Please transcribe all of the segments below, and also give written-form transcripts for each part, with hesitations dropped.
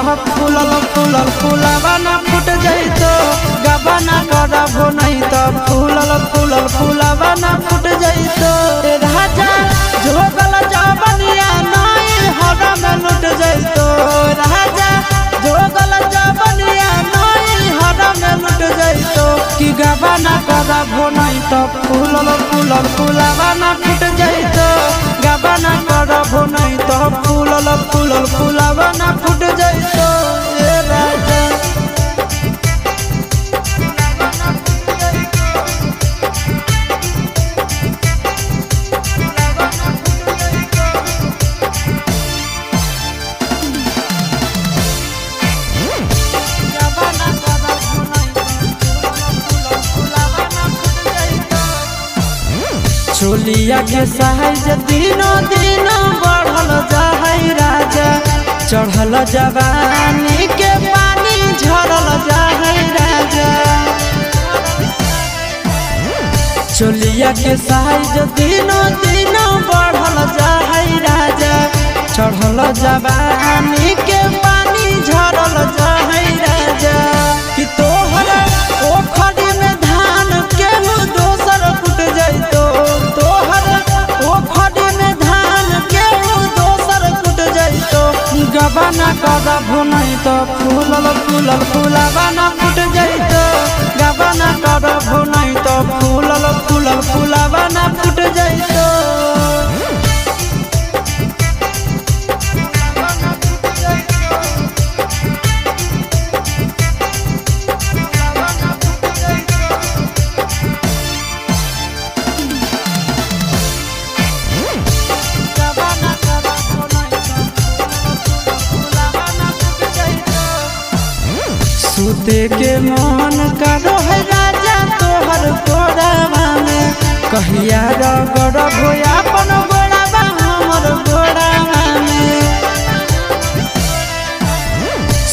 फूलल फूलल फूलावा ना फूट जाइतो गबना करबो नहीं तो फूलल फूलल फूलावा ना फूट जाइतो राजा जोगल जबनिया नहीं हरा में लुट जाइतो राजा जोगल जबनिया नहीं हरा में लुट जाइतो कि गबना करबो नहीं तो फूलल फूलल फूलावा ना फूट जाइतो गबना करबो नहीं तो फूलल फूलल फूलावा ना फूट जाइतो ए राजा चोलिया के साइज दिनों दिनों बढ़ल जाहै राजा चढ़ल जवानी के पानी झरल जाहै राजा चोलिया के साइज दिनों दिनों बढ़ल जाहै राजा चढ़ल जवानी के पानी झरल जाहै राजा कि तोहरा ओखरी में धान केहू दोसर कुट जाइतो गबना करबो नहीं तो फूलल फूलल फूलावा ना फूट जाइतो गबना करबो नहीं तो फूलल फूलल फूलावा ना फूट जाइतो सूते के मन करो है राजा तोहर गोड़ावा में कहिया रगड़बो अपन गोड़ावा हमर गोड़ावा में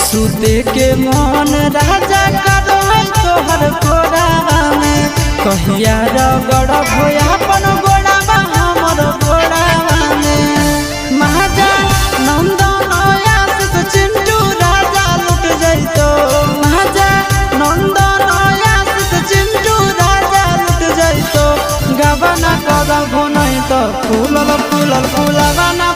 सूते के मन राजा करो है तोहर गोड़ावा में कहिया रगड़बो अपन गोड़ावा हमर गोड़ावा में महाजा नंदन आशिष चिंटू राजा लुट जाइतो गबना करबो नहीं तो फूलल फूलल फूलावा ना